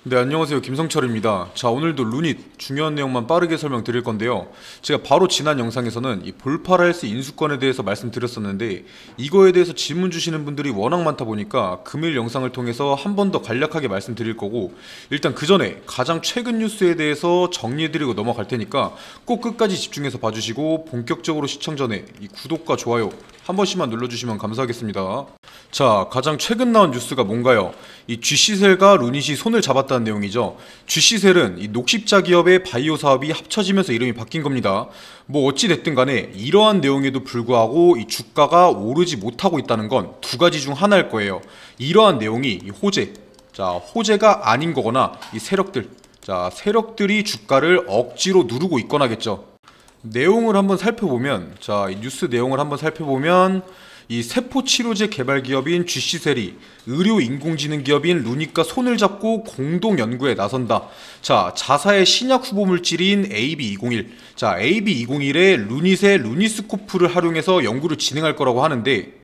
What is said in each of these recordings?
네, 안녕하세요. 김성철입니다. 자, 오늘도 루닛 중요한 내용만 빠르게 설명드릴 건데요. 제가 바로 지난 영상에서는 이 볼파라헬스 인수권에 대해서 말씀드렸었는데 이거에 대해서 질문 주시는 분들이 워낙 많다 보니까 금일 영상을 통해서 한 번 더 간략하게 말씀드릴 거고, 일단 그 전에 가장 최근 뉴스에 대해서 정리해드리고 넘어갈 테니까 꼭 끝까지 집중해서 봐주시고, 본격적으로 시청 전에 이 구독과 좋아요 한 번씩만 눌러주시면 감사하겠습니다. 자, 가장 최근 나온 뉴스가 뭔가요? 이 G시셀과 루닛이 손을 잡았다는 내용이죠. G시셀은 이 녹십자 기업의 바이오 사업이 합쳐지면서 이름이 바뀐 겁니다. 뭐 어찌됐든 간에 이러한 내용에도 불구하고 이 주가가 오르지 못하고 있다는 건 두 가지 중 하나일 거예요. 이러한 내용이 이 호재, 자, 호재가 아닌 거거나 이 세력들, 자, 세력들이 주가를 억지로 누르고 있거나겠죠. 내용을 한번 살펴보면, 자, 이 뉴스 내용을 한번 살펴보면, 이 세포치료제 개발 기업인 G시셀이 의료 인공지능 기업인 루닛과 손을 잡고 공동 연구에 나선다. 자, 자사의 신약 후보 물질인 AB201. 자, AB201에 루닛의 루니스코프를 활용해서 연구를 진행할 거라고 하는데,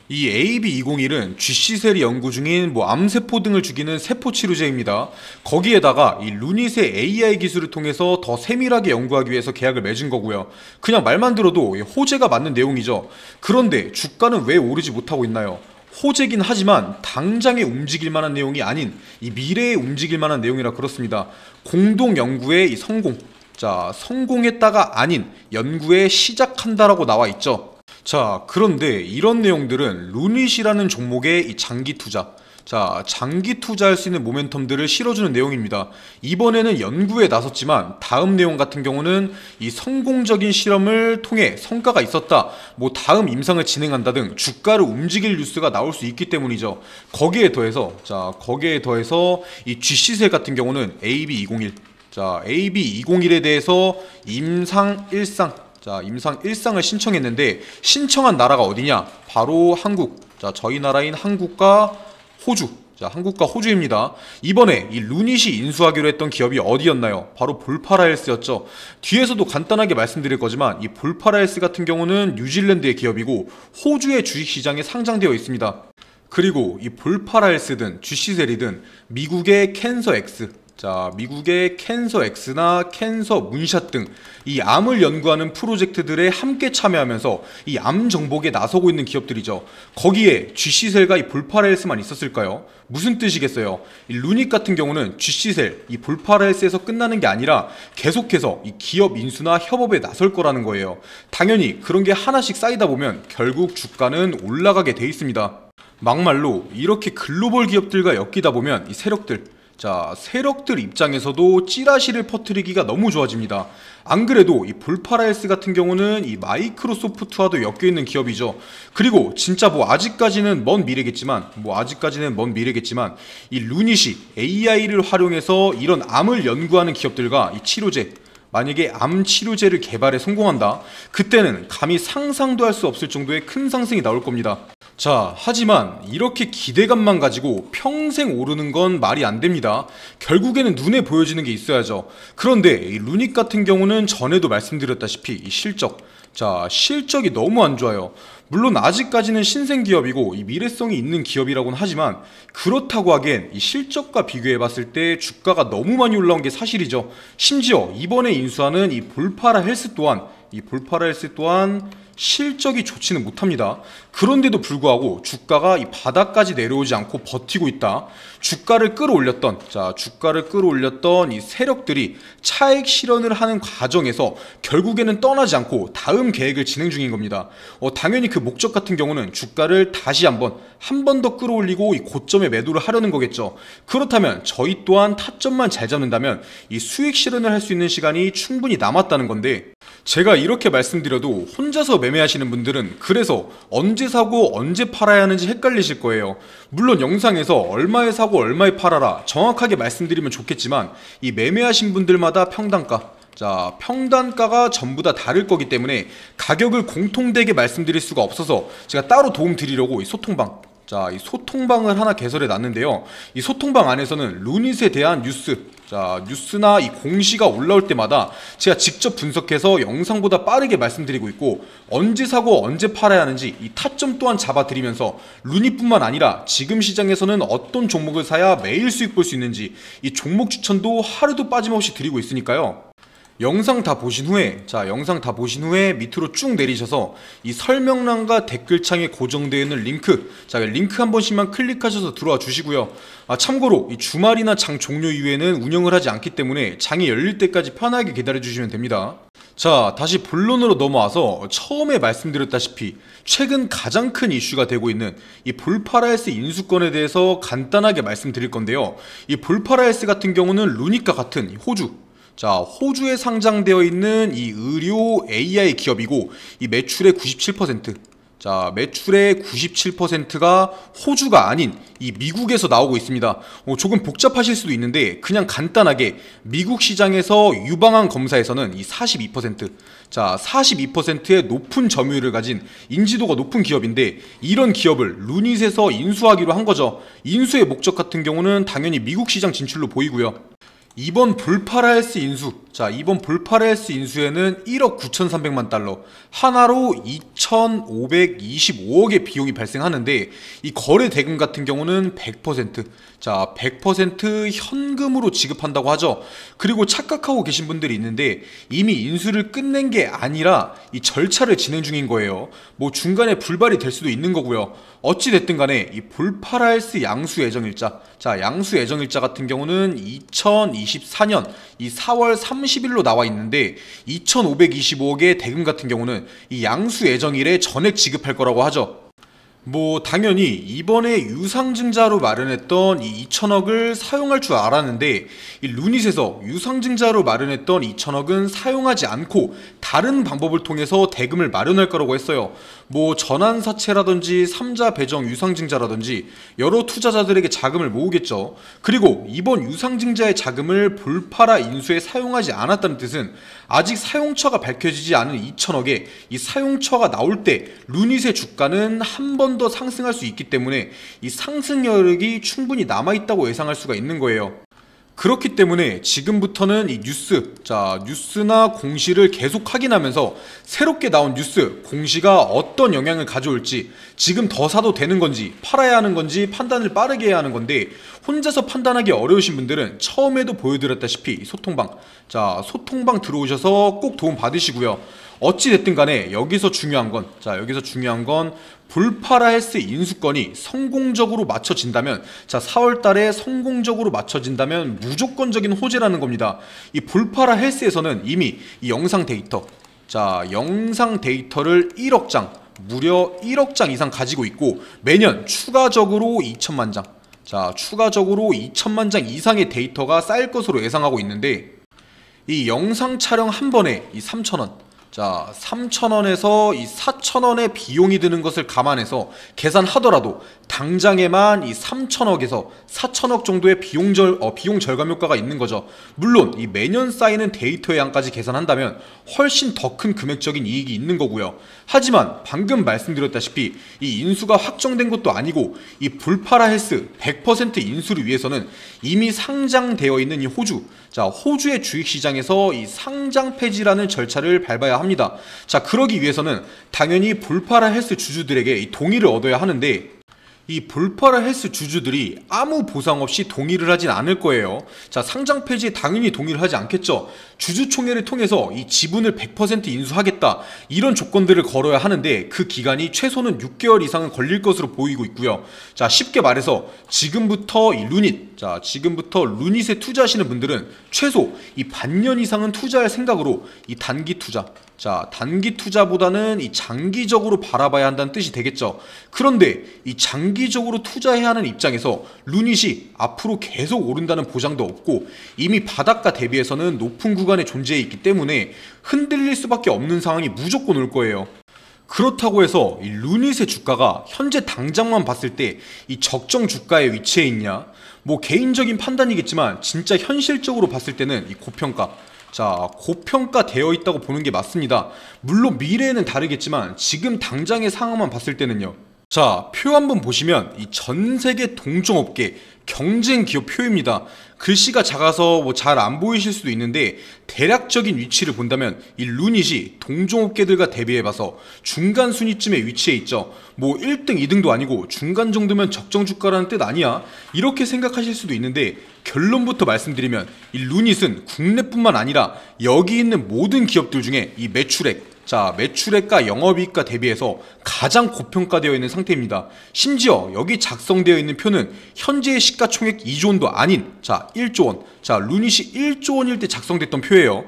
이 AB201은 G시셀이 연구 중인 암세포 등을 죽이는 세포 치료제입니다. 거기에다가 이 루닛의 AI 기술을 통해서 더 세밀하게 연구하기 위해서 계약을 맺은 거고요. 그냥 말만 들어도 호재가 맞는 내용이죠. 그런데 주가는 왜 오르지 못하고 있나요? 호재긴 하지만 당장에 움직일 만한 내용이 아닌 이 미래에 움직일 만한 내용이라 그렇습니다. 공동 연구의 이 성공, 자, 성공했다가 아닌 연구에 시작한다라고 나와 있죠. 자, 그런데 이런 내용들은 루닛이라는 종목의 이 장기 투자, 자, 장기 투자할 수 있는 모멘텀들을 실어주는 내용입니다. 이번에는 연구에 나섰지만 다음 내용 같은 경우는 이 성공적인 실험을 통해 성과가 있었다, 다음 임상을 진행한다 등 주가를 움직일 뉴스가 나올 수 있기 때문이죠. 거기에 더해서 이 G시셀 같은 경우는 AB201, 자, AB201에 대해서 임상 1상, 자, 임상 1상을 신청했는데 신청한 나라가 어디냐? 바로 한국. 자, 저희 나라인 한국과 호주. 자, 한국과 호주입니다. 이번에 이 루닛이 인수하기로 했던 기업이 어디였나요? 바로 볼파라헬스였죠. 뒤에서도 간단하게 말씀드릴 거지만 이 볼파라헬스 같은 경우는 뉴질랜드의 기업이고 호주의 주식시장에 상장되어 있습니다. 그리고 이 볼파라헬스든 G시셀이든 미국의 캔서X, 자, 미국의 캔서X나 캔서 문샷 등 이 암을 연구하는 프로젝트들에 함께 참여하면서 이 암 정복에 나서고 있는 기업들이죠. 거기에 G시셀과 이 볼파라헬스만 있었을까요? 무슨 뜻이겠어요? 이 루닛 같은 경우는 G시셀, 이 볼파라헬스에서 끝나는 게 아니라 계속해서 이 기업 인수나 협업에 나설 거라는 거예요. 당연히 그런 게 하나씩 쌓이다 보면 결국 주가는 올라가게 돼 있습니다. 막말로 이렇게 글로벌 기업들과 엮이다 보면 이 세력들, 자, 세력들 입장에서도 찌라시를 퍼뜨리기가 너무 좋아집니다. 안 그래도 이 볼파라헬스 같은 경우는 이 마이크로소프트와도 엮여있는 기업이죠. 그리고 진짜 아직까지는 먼 미래겠지만 이 루닛이 AI를 활용해서 이런 암을 연구하는 기업들과 이 치료제, 만약에 암 치료제를 개발에 성공한다, 그때는 감히 상상도 할 수 없을 정도의 큰 상승이 나올 겁니다. 자, 하지만 이렇게 기대감만 가지고 평생 오르는 건 말이 안 됩니다. 결국에는 눈에 보여지는 게 있어야죠. 그런데 이 루닛 같은 경우는 전에도 말씀드렸다시피 이 실적, 자, 실적이 너무 안 좋아요. 물론 아직까지는 신생기업이고 이 미래성이 있는 기업이라고는 하지만 그렇다고 하기엔 이 실적과 비교해봤을 때 주가가 너무 많이 올라온 게 사실이죠. 심지어 이번에 인수하는 이 볼파라헬스 또한 실적이 좋지는 못합니다. 그런데도 불구하고 주가가 이 바닥까지 내려오지 않고 버티고 있다. 주가를 끌어올렸던 이 세력들이 차익 실현을 하는 과정에서 결국에는 떠나지 않고 다음 계획을 진행 중인 겁니다. 당연히 그 목적 같은 경우는 주가를 다시 한 번 더 끌어올리고 이 고점에 매도를 하려는 거겠죠. 그렇다면 저희 또한 타점만 잘 잡는다면 이 수익 실현을 할 수 있는 시간이 충분히 남았다는 건데, 제가 이렇게 말씀드려도 혼자서 매매하시는 분들은 그래서 언제 사고 언제 팔아야 하는지 헷갈리실 거예요. 물론 영상에서 얼마에 사고 얼마에 팔아라 정확하게 말씀드리면 좋겠지만 이 매매하신 분들마다 평단가, 자, 평단가가 전부 다 다를 거기 때문에 가격을 공통되게 말씀드릴 수가 없어서 제가 따로 도움 드리려고 이 소통방, 자, 이 소통방을 하나 개설해 놨는데요. 이 소통방 안에서는 루닛에 대한 뉴스, 자, 뉴스나 이 공시가 올라올 때마다 제가 직접 분석해서 영상보다 빠르게 말씀드리고 있고, 언제 사고 언제 팔아야 하는지 이 타점 또한 잡아드리면서 루닛뿐만 아니라 지금 시장에서는 어떤 종목을 사야 매일 수익 볼 수 있는지 이 종목 추천도 하루도 빠짐없이 드리고 있으니까요. 영상 다 보신 후에 밑으로 쭉 내리셔서 이 설명란과 댓글창에 고정되어 있는 링크, 자, 링크 한 번씩만 클릭하셔서 들어와 주시고요. 참고로 이 주말이나 장 종료 이후에는 운영을 하지 않기 때문에 장이 열릴 때까지 편하게 기다려 주시면 됩니다. 자, 다시 본론으로 넘어와서 처음에 말씀드렸다시피 최근 가장 큰 이슈가 되고 있는 이 볼파라헬스 인수권에 대해서 간단하게 말씀드릴 건데요. 이 볼파라헬스 같은 경우는 루닛과 같은 호주, 자, 호주에 상장되어 있는 이 의료 AI 기업이고, 이 매출의 97%, 자, 매출의 97%가 호주가 아닌 이 미국에서 나오고 있습니다. 조금 복잡하실 수도 있는데 그냥 간단하게 미국 시장에서 유방암 검사에서는 이 42%, 자, 42%의 높은 점유율을 가진 인지도가 높은 기업인데, 이런 기업을 루닛에서 인수하기로 한 거죠. 인수의 목적 같은 경우는 당연히 미국 시장 진출로 보이고요. 이번 볼파라헬스 인수, 자, 이번 볼파라헬스 인수에는 1억 9,300만 달러, 하나로 2,525억의 비용이 발생하는데, 이 거래 대금 같은 경우는 100%, 자, 100% 현금으로 지급한다고 하죠. 그리고 착각하고 계신 분들이 있는데 이미 인수를 끝낸 게 아니라 이 절차를 진행 중인 거예요. 뭐 중간에 불발이 될 수도 있는 거고요. 어찌 됐든 간에 이 볼파라헬스 양수 예정일자, 자, 양수 예정일자 같은 경우는 2024년 이 4월 30일로 나와 있는데, 2,525억의 대금 같은 경우는 이 양수 예정일에 전액 지급할 거라고 하죠. 뭐 당연히 이번에 유상증자로 마련했던 이 2천억을 사용할 줄 알았는데, 이 루닛에서 유상증자로 마련했던 2천억은 사용하지 않고 다른 방법을 통해서 대금을 마련할 거라고 했어요. 뭐 전환사채라든지 3자 배정 유상증자라든지 여러 투자자들에게 자금을 모으겠죠. 그리고 이번 유상증자의 자금을 볼파라 인수에 사용하지 않았다는 뜻은 아직 사용처가 밝혀지지 않은 2천억에 이 사용처가 나올 때 루닛의 주가는 한 번 더 상승할 수 있기 때문에 이 상승 여력이 충분히 남아있다고 예상할 수가 있는 거예요. 그렇기 때문에 지금부터는 이 뉴스, 자, 뉴스나 공시를 계속 확인하면서 새롭게 나온 뉴스, 공시가 어떤 영향을 가져올지, 지금 더 사도 되는 건지 팔아야 하는 건지 판단을 빠르게 해야 하는 건데, 혼자서 판단하기 어려우신 분들은 처음에도 보여드렸다시피 소통방, 자, 소통방 들어오셔서 꼭 도움 받으시고요. 어찌됐든 간에 여기서 중요한 건, 자, 여기서 중요한 건 볼파라헬스 인수권이 성공적으로 맞춰진다면, 자, 4월 달에 성공적으로 맞춰진다면 무조건적인 호재라는 겁니다. 이 볼파라헬스에서는 이미 이 영상 데이터, 자, 영상 데이터를 1억 장, 무려 1억 장 이상 가지고 있고, 매년 추가적으로 2천만 장, 자, 추가적으로 2천만 장 이상의 데이터가 쌓일 것으로 예상하고 있는데, 이 영상 촬영 한 번에 이 3,000원, 자, 3,000원에서 이 4,000원의 비용이 드는 것을 감안해서 계산하더라도 당장에만 이 3,000억에서 4,000억 정도의 비용 절감 효과가 있는 거죠. 물론 이 매년 쌓이는 데이터의 양까지 계산한다면 훨씬 더 큰 금액적인 이익이 있는 거고요. 하지만 방금 말씀드렸다시피 이 인수가 확정된 것도 아니고, 이 볼파라헬스 100% 인수를 위해서는 이미 상장되어 있는 이 호주, 자, 호주의 주식시장에서 이 상장 폐지라는 절차를 밟아야 합니다. 자, 그러기 위해서는 당연히 볼파라헬스 주주들에게 이 동의를 얻어야 하는데, 이 볼파라헬스 주주들이 아무 보상 없이 동의를 하진 않을 거예요. 자, 상장 폐지에 당연히 동의를 하지 않겠죠. 주주총회를 통해서 이 지분을 100% 인수하겠다, 이런 조건들을 걸어야 하는데 그 기간이 최소는 6개월 이상은 걸릴 것으로 보이고 있고요. 자, 쉽게 말해서 지금부터 이 루닛, 자, 지금부터 루닛에 투자하시는 분들은 최소 이 반년 이상은 투자할 생각으로 이 단기 투자, 자, 단기 투자보다는 이 장기적으로 바라봐야 한다는 뜻이 되겠죠. 그런데 이 장기적으로 투자해야 하는 입장에서 루닛이 앞으로 계속 오른다는 보장도 없고, 이미 바닥과 대비해서는 높은 구간에 존재해 있기 때문에 흔들릴 수밖에 없는 상황이 무조건 올 거예요. 그렇다고 해서 이 루닛의 주가가 현재 당장만 봤을 때 이 적정 주가에 위치해 있냐? 뭐 개인적인 판단이겠지만 진짜 현실적으로 봤을 때는 이 고평가, 자, 고평가 되어 있다고 보는 게 맞습니다. 물론 미래에는 다르겠지만 지금 당장의 상황만 봤을 때는요, 자, 표 한번 보시면 이 전 세계 동종업계 경쟁 기업 표입니다. 글씨가 작아서 잘 안 보이실 수도 있는데 대략적인 위치를 본다면 이 루닛이 동종업계들과 대비해봐서 중간 순위쯤에 위치해 있죠. 1등, 2등도 아니고 중간 정도면 적정 주가라는 뜻 아니야? 이렇게 생각하실 수도 있는데 결론부터 말씀드리면 이 루닛은 국내뿐만 아니라 여기 있는 모든 기업들 중에 이 매출액, 매출액과 영업이익과 대비해서 가장 고평가되어 있는 상태입니다. 심지어 여기 작성되어 있는 표는 현재의 시가총액 2조 원도 아닌 1조 원. 루닛이 1조 원일 때 작성됐던 표예요.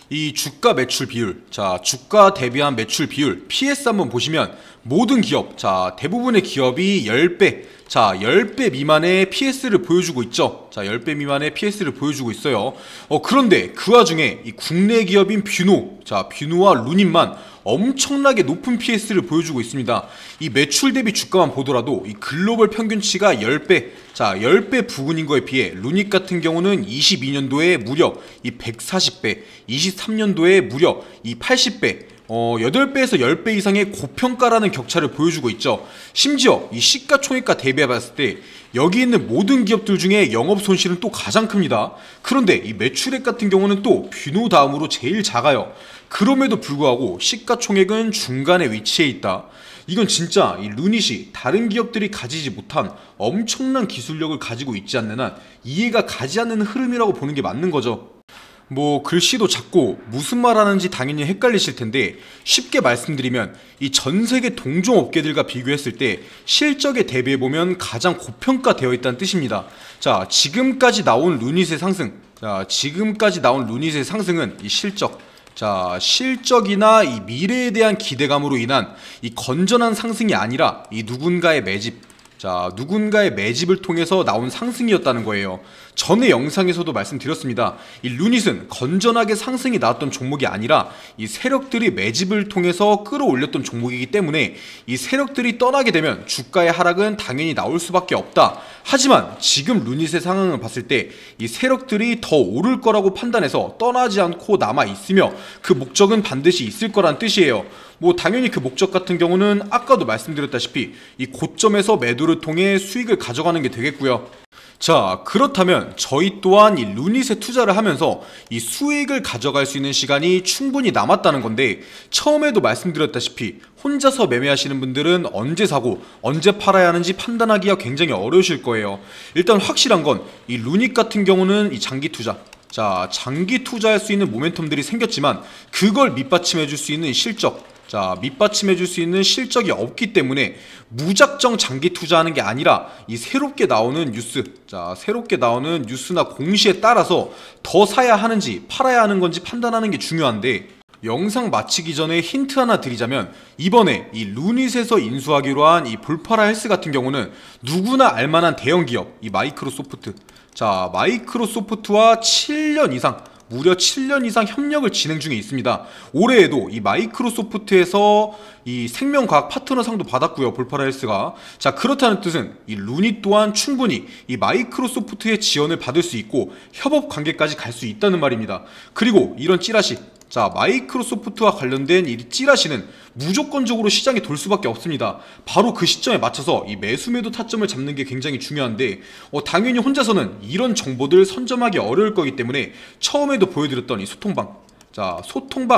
이 주가 매출 비율, 주가 대비한 매출 비율, PS 한번 보시면 모든 기업, 대부분의 기업이 10배, 10배 미만의 PS를 보여주고 있죠. 10배 미만의 PS를 보여주고 있어요. 그런데 그 와중에 이 국내 기업인 뷰노, 뷰노와 루닛만 엄청나게 높은 PS를 보여주고 있습니다. 이 매출 대비 주가만 보더라도 이 글로벌 평균치가 10배, 10배 부근인 거에 비해 루닛 같은 경우는 22년도에 무려 이 140배, 23년도에 무려 이 80배, 8배에서 10배 이상의 고평가라는 격차를 보여주고 있죠. 심지어 이 시가총액과 대비해봤을 때 여기 있는 모든 기업들 중에 영업 손실은 또 가장 큽니다. 그런데 이 매출액 같은 경우는 또 뷰노 다음으로 제일 작아요. 그럼에도 불구하고 시가총액은 중간에 위치해 있다. 이건 진짜 이 루닛이 다른 기업들이 가지지 못한 엄청난 기술력을 가지고 있지 않는 한 이해가 가지 않는 흐름이라고 보는 게 맞는 거죠. 글씨도 작고 무슨 말 하는지 당연히 헷갈리실 텐데 쉽게 말씀드리면 이 전 세계 동종업계들과 비교했을 때 실적에 대비해보면 가장 고평가되어 있다는 뜻입니다. 지금까지 나온 루닛의 상승은 이 실적이나 이 미래에 대한 기대감으로 인한 이 건전한 상승이 아니라 이 누군가의 매집을 통해서 나온 상승이었다는 거예요. 전에 영상에서도 말씀드렸습니다. 이 루닛은 건전하게 상승이 나왔던 종목이 아니라 이 세력들이 매집을 통해서 끌어올렸던 종목이기 때문에 이 세력들이 떠나게 되면 주가의 하락은 당연히 나올 수밖에 없다. 하지만 지금 루닛의 상황을 봤을 때 이 세력들이 더 오를 거라고 판단해서 떠나지 않고 남아 있으며 그 목적은 반드시 있을 거란 뜻이에요. 당연히 그 목적 같은 경우는 아까도 말씀드렸다시피 이 고점에서 매도를 통해 수익을 가져가는 게 되겠고요. 그렇다면 저희 또한 이 루닛에 투자를 하면서 이 수익을 가져갈 수 있는 시간이 충분히 남았다는 건데 처음에도 말씀드렸다시피 혼자서 매매하시는 분들은 언제 사고 언제 팔아야 하는지 판단하기가 굉장히 어려우실 거예요. 일단 확실한 건 이 루닛 같은 경우는 이 장기 투자, 장기 투자할 수 있는 모멘텀들이 생겼지만 그걸 밑받침해 줄 수 있는 실적이 없기 때문에 무작정 장기 투자하는 게 아니라 이 새롭게 나오는 뉴스나 공시에 따라서 더 사야 하는지 팔아야 하는 건지 판단하는 게 중요한데 영상 마치기 전에 힌트 하나 드리자면 이번에 이 루닛에서 인수하기로 한 이 볼파라 헬스 같은 경우는 누구나 알만한 대형 기업 이 마이크로소프트와 7년 이상 무려 7년 이상 협력을 진행 중에 있습니다. 올해에도 이 마이크로소프트에서 이 생명과학 파트너상도 받았고요. 볼파라 헬스가. 그렇다는 뜻은 이 루닛 또한 충분히 이 마이크로소프트의 지원을 받을 수 있고 협업 관계까지 갈 수 있다는 말입니다. 그리고 이런 찌라시, 마이크로소프트와 관련된 이 찌라시는 무조건적으로 시장에 돌 수밖에 없습니다. 바로 그 시점에 맞춰서 이 매수매도 타점을 잡는 게 굉장히 중요한데 당연히 혼자서는 이런 정보들 선점하기 어려울 거기 때문에 처음에도 보여드렸던 이 소통방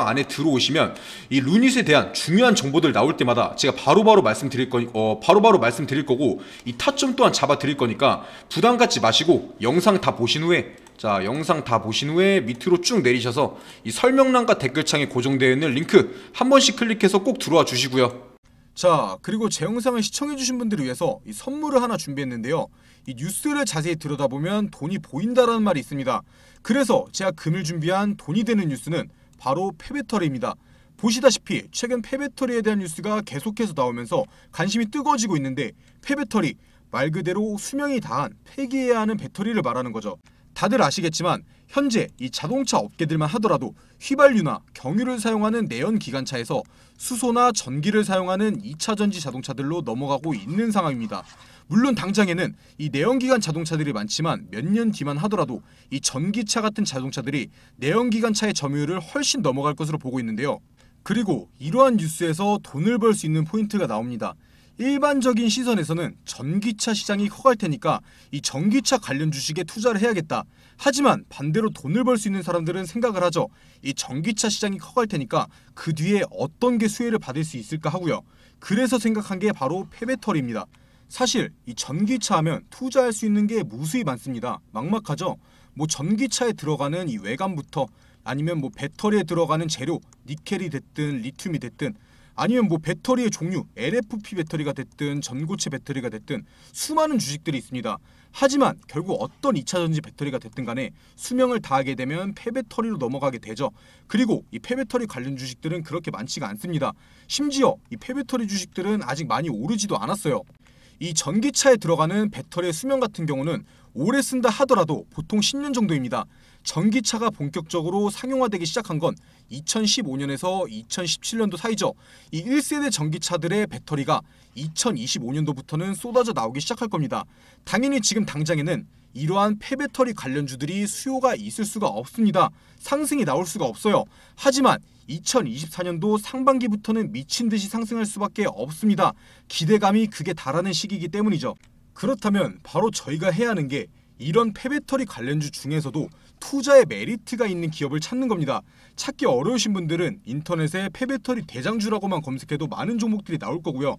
안에 들어오시면 이 루닛에 대한 중요한 정보들 나올 때마다 제가 바로바로 말씀드릴 거고 이 타점 또한 잡아 드릴 거니까 부담 갖지 마시고 영상 다 보신 후에 밑으로 쭉 내리셔서 이 설명란과 댓글창에 고정되어 있는 링크 한 번씩 클릭해서 꼭 들어와 주시고요. 그리고 제 영상을 시청해주신 분들을 위해서 이 선물을 하나 준비했는데요. 이 뉴스를 자세히 들여다보면 돈이 보인다라는 말이 있습니다. 그래서 제가 금일 준비한 돈이 되는 뉴스는 바로 폐배터리입니다. 보시다시피 최근 폐배터리에 대한 뉴스가 계속해서 나오면서 관심이 뜨거워지고 있는데 폐배터리, 말 그대로 수명이 다한 폐기해야 하는 배터리를 말하는 거죠. 다들 아시겠지만 현재 이 자동차 업계들만 하더라도 휘발유나 경유를 사용하는 내연기관차에서 수소나 전기를 사용하는 2차전지 자동차들로 넘어가고 있는 상황입니다. 물론 당장에는 이 내연기관 자동차들이 많지만 몇 년 뒤만 하더라도 이 전기차 같은 자동차들이 내연기관차의 점유율을 훨씬 넘어갈 것으로 보고 있는데요. 그리고 이러한 뉴스에서 돈을 벌 수 있는 포인트가 나옵니다. 일반적인 시선에서는 전기차 시장이 커갈 테니까 이 전기차 관련 주식에 투자를 해야겠다. 하지만 반대로 돈을 벌 수 있는 사람들은 생각을 하죠. 이 전기차 시장이 커갈 테니까 그 뒤에 어떤 게 수혜를 받을 수 있을까 하고요. 그래서 생각한 게 바로 폐배터리입니다. 사실 이 전기차 하면 투자할 수 있는 게 무수히 많습니다. 막막하죠. 뭐 전기차에 들어가는 이 외관부터 아니면 뭐 배터리에 들어가는 재료, 니켈이 됐든 리튬이 됐든 아니면 뭐 배터리의 종류, LFP 배터리가 됐든 전고체 배터리가 됐든 수많은 주식들이 있습니다. 하지만 결국 어떤 2차전지 배터리가 됐든 간에 수명을 다하게 되면 폐배터리로 넘어가게 되죠. 그리고 이 폐배터리 관련 주식들은 그렇게 많지가 않습니다. 심지어 이 폐배터리 주식들은 아직 많이 오르지도 않았어요. 이 전기차에 들어가는 배터리의 수명 같은 경우는 오래 쓴다 하더라도 보통 10년 정도입니다. 전기차가 본격적으로 상용화되기 시작한 건 2015년에서 2017년도 사이죠. 이 1세대 전기차들의 배터리가 2025년도부터는 쏟아져 나오기 시작할 겁니다. 당연히 지금 당장에는 이러한 폐배터리 관련주들이 수요가 있을 수가 없습니다. 상승이 나올 수가 없어요. 하지만 2024년도 상반기부터는 미친 듯이 상승할 수밖에 없습니다. 기대감이 극에 달하는 시기이기 때문이죠. 그렇다면 바로 저희가 해야 하는 게 이런 폐배터리 관련주 중에서도 투자의 메리트가 있는 기업을 찾는 겁니다. 찾기 어려우신 분들은 인터넷에 폐배터리 대장주라고만 검색해도 많은 종목들이 나올 거고요.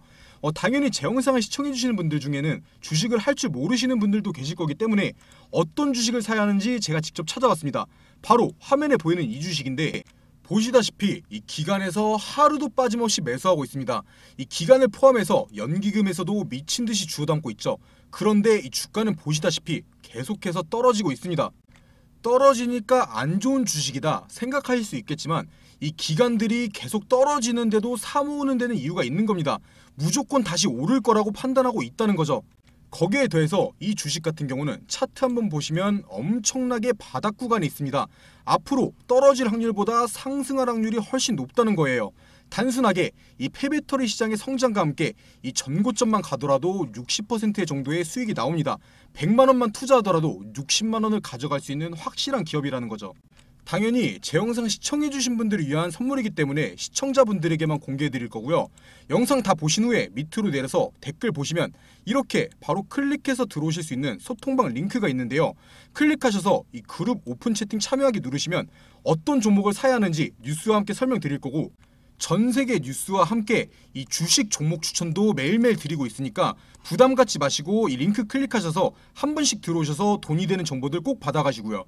당연히 제 영상을 시청해주시는 분들 중에는 주식을 할 줄 모르시는 분들도 계실 거기 때문에 어떤 주식을 사야 하는지 제가 직접 찾아봤습니다. 바로 화면에 보이는 이 주식인데 보시다시피 이 기간에서 하루도 빠짐없이 매수하고 있습니다. 이 기간을 포함해서 연기금에서도 미친 듯이 주워 담고 있죠. 그런데 이 주가는 보시다시피 계속해서 떨어지고 있습니다. 떨어지니까 안 좋은 주식이다 생각하실 수 있겠지만 이 기관들이 계속 떨어지는데도 사모으는 데는 이유가 있는 겁니다. 무조건 다시 오를 거라고 판단하고 있다는 거죠. 거기에 더해서 이 주식 같은 경우는 차트 한번 보시면 엄청나게 바닥 구간이 있습니다. 앞으로 떨어질 확률보다 상승할 확률이 훨씬 높다는 거예요. 단순하게 이 폐배터리 시장의 성장과 함께 이 전고점만 가더라도 60% 정도의 수익이 나옵니다. 100만 원만 투자하더라도 60만 원을 가져갈 수 있는 확실한 기업이라는 거죠. 당연히 제 영상 시청해주신 분들을 위한 선물이기 때문에 시청자분들에게만 공개해드릴 거고요. 영상 다 보신 후에 밑으로 내려서 댓글 보시면 이렇게 바로 클릭해서 들어오실 수 있는 소통방 링크가 있는데요. 클릭하셔서 이 그룹 오픈 채팅 참여하기 누르시면 어떤 종목을 사야 하는지 뉴스와 함께 설명드릴 거고 전 세계 뉴스와 함께 이 주식 종목 추천도 매일매일 드리고 있으니까 부담 갖지 마시고 이 링크 클릭하셔서 한 번씩 들어오셔서 돈이 되는 정보들 꼭 받아가시고요.